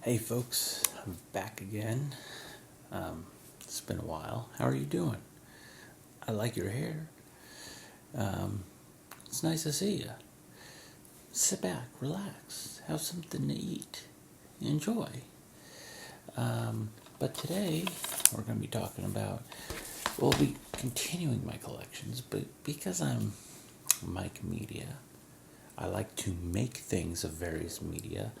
Hey folks, I'm back again. It's been a while. How are you doing? I like your hair. It's nice to see you. Sit back, relax, have something to eat, enjoy. But today we're going to be talking about, we'll be continuing my collections, but because I'm Myk Media, I like to make things of various media,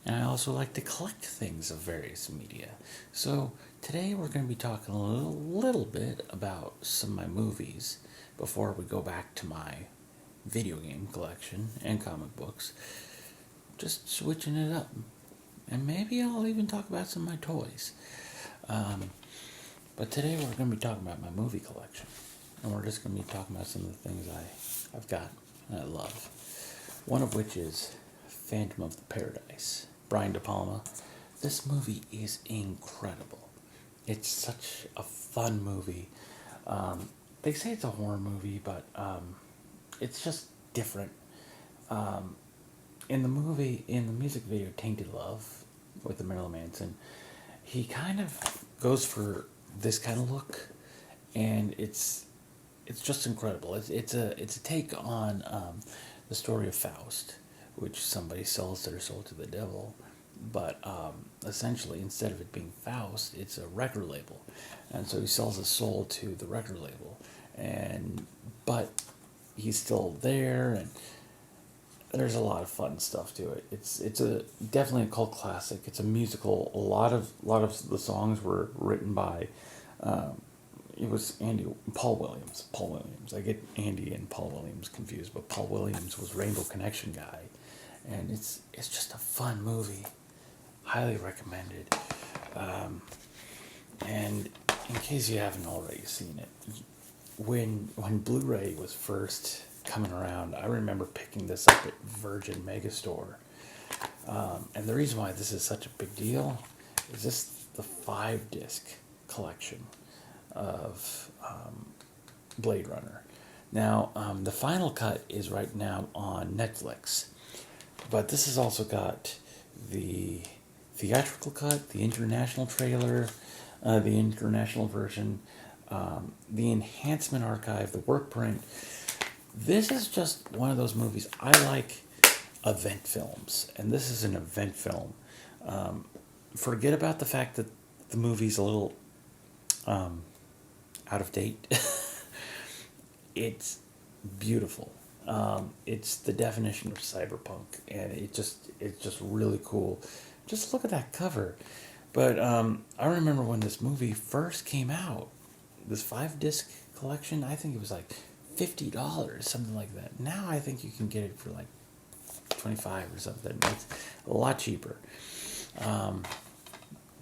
and I also like to collect things of various media. So today we're going to be talking a little bit about some of my movies before we go back to my video game collection and comic books. Just switching it up. And maybe I'll even talk about some of my toys. But today we're going to be talking about my movie collection. And we're just going to be talking about some of the things I've got and I love. One of which is Phantom of the Paradise. Brian De Palma. This movie is incredible. It's such a fun movie. They say it's a horror movie, but it's just different. In the music video Tainted Love with the Marilyn Manson, he kind of goes for this kind of look, and it's just incredible. It's a take on the story of Faust, which somebody sells their soul to the devil, but essentially instead of it being Faust, it's a record label, and so he sells his soul to the record label, but he's still there, and there's a lot of fun stuff to it. It's a definitely a cult classic. It's a musical. A lot of the songs were written by. It was Paul Williams. Paul Williams. I get Andy and Paul Williams confused, but Paul Williams was Rainbow Connection guy, and it's just a fun movie. Highly recommended. And in case you haven't already seen it, when Blu-ray was first coming around, I remember picking this up at Virgin Megastore. And the reason why this is such a big deal is this the 5-disc collection of Blade Runner. Now, the final cut is right now on Netflix, but this has also got the theatrical cut, the international trailer, the international version, the enhancement archive, the work print. This is just one of those movies. I like event films, and this is an event film. Forget about the fact that the movie's a little out of date. It's beautiful. It's the definition of cyberpunk, and it's just really cool. Just look at that cover. But I remember when this movie first came out, this 5-disc collection, I think it was like $50, something like that. Now I think you can get it for like $25 or something. It's a lot cheaper.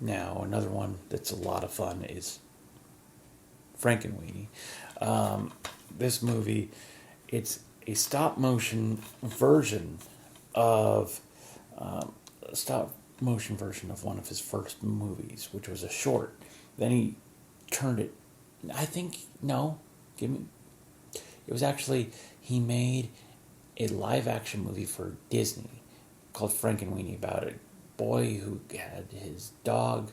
Now another one that's a lot of fun is Frankenweenie. This movie, it's a stop motion version of one of his first movies, which was a short. Then he turned it. I think no, give me. It was actually he made a live action movie for Disney called Frankenweenie about a boy who had his dog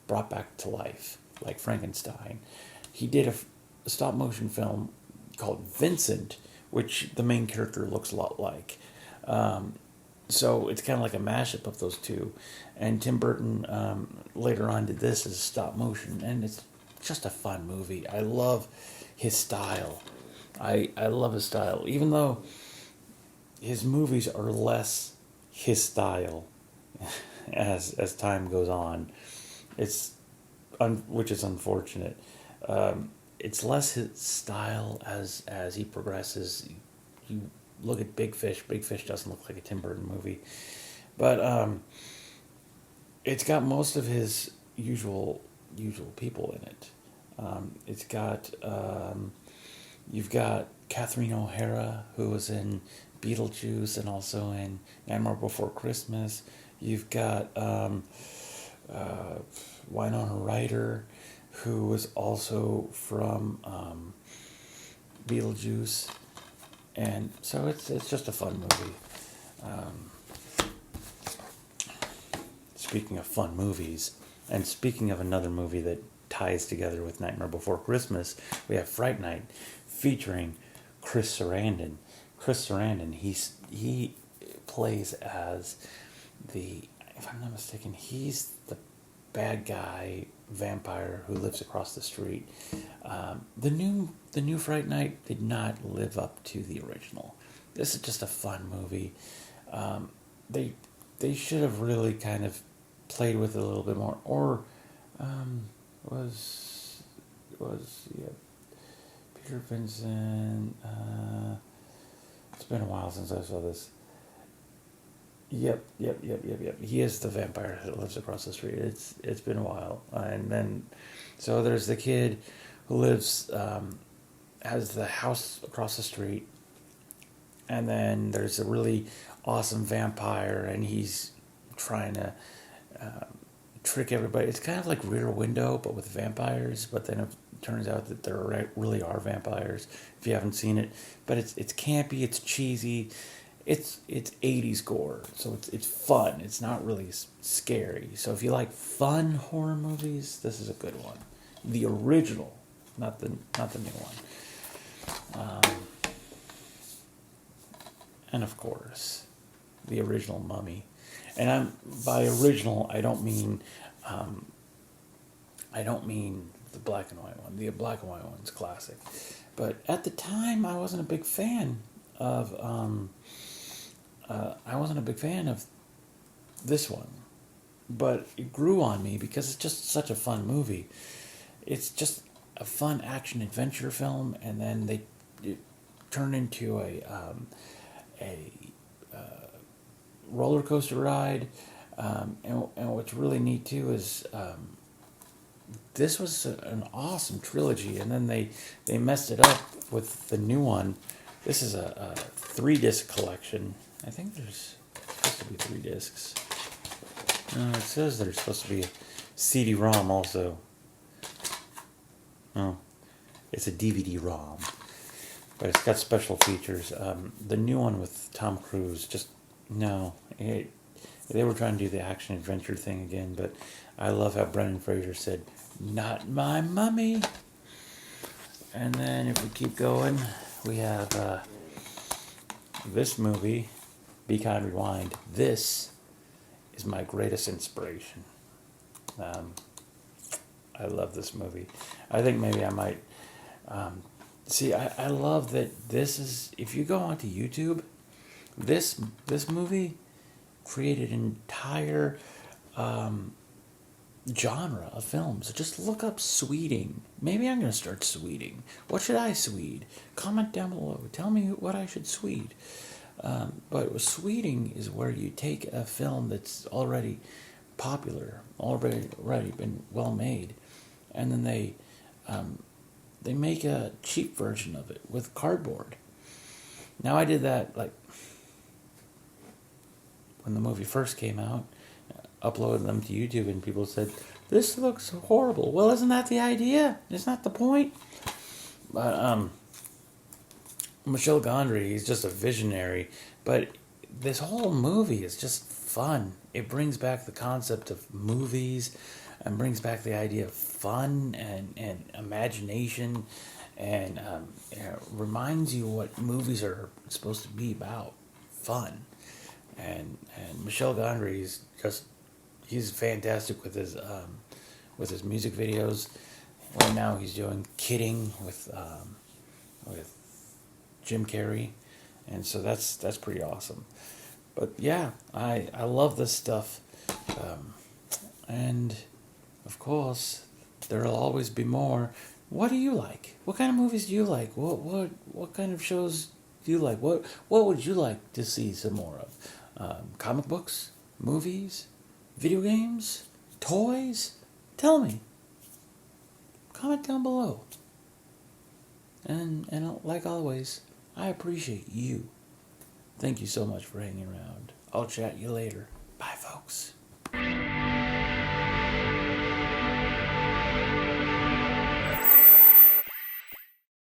brought back to life like Frankenstein. He did a stop motion film called Vincent, which the main character looks a lot like. So it's kind of like a mashup of those two. And Tim Burton later on did this as stop motion, and it's just a fun movie. I love his style. I love his style, even though his movies are less his style as time goes on. Which is unfortunate. It's less his style as he progresses. You look at Big Fish. Big Fish doesn't look like a Tim Burton movie, but it's got most of his usual people in it. It's got you've got Catherine O'Hara, who was in Beetlejuice and also in Nightmare Before Christmas. You've got Winona Ryder, who was also from Beetlejuice, and so it's just a fun movie. speaking of fun movies, and speaking of another movie that ties together with Nightmare Before Christmas, we have Fright Night, featuring Chris Sarandon. Chris Sarandon, he plays as if I'm not mistaken, he's the bad guy vampire who lives across the street. The new Fright Night did not live up to the original. This is just a fun movie. They should have really kind of played with it a little bit more, or was yeah, Peter Vincent. It's been a while since I saw this. Yep. He is the vampire that lives across the street. It's been a while, and then so there's the kid who lives has the house across the street, and then there's a really awesome vampire, and he's trying to trick everybody. It's kind of like Rear Window, but with vampires. But then it turns out that there really are vampires. If you haven't seen it, but it's campy, it's cheesy. It's 80s gore, so it's fun. It's not really scary. So if you like fun horror movies, this is a good one. The original, not the new one. And of course, the original Mummy. And by original, I don't mean the black and white one. The black and white one's classic. But at the time, I wasn't a big fan of this one, but it grew on me because it's just such a fun movie. It's just a fun action adventure film, and then it turned into a roller coaster ride. And what's really neat too is this was an awesome trilogy, and then they messed it up with the new one. This is a 3-disc collection. I think there's supposed to be 3 discs. It says there's supposed to be a CD-ROM also. Oh, it's a DVD-ROM. But it's got special features. The new one with Tom Cruise, they were trying to do the action-adventure thing again, but I love how Brendan Fraser said, "Not my mummy." And then if we keep going, we have this movie, Be Kind, Rewind. This is my greatest inspiration. I love this movie. I think maybe I might... I love that this is... If you go onto YouTube, this movie created an entire genre of films. Just look up sweeting. Maybe I'm going to start sweeting. What should I sweet? Comment down below. Tell me what I should sweet. But sweeting is where you take a film that's already popular, already been well made, and then they make a cheap version of it with cardboard. Now I did that like when the movie first came out, uploaded them to YouTube, and people said, "This looks horrible." Well, isn't that the idea? Isn't that the point? But Michel Gondry, he's just a visionary. But this whole movie is just fun. It brings back the concept of movies and brings back the idea of fun and imagination, and reminds you what movies are supposed to be about: fun. And Michel Gondry is he's fantastic with his music videos. Right now he's doing Kidding with Jim Carrey, and so that's pretty awesome. But yeah, I love this stuff, and of course there'll always be more. What do you like? What kind of movies do you like? What kind of shows do you like? What would you like to see some more of? Comic books, movies, video games, toys? Tell me. Comment down below. And like always, I appreciate you. Thank you so much for hanging around. I'll chat you later. Bye, folks.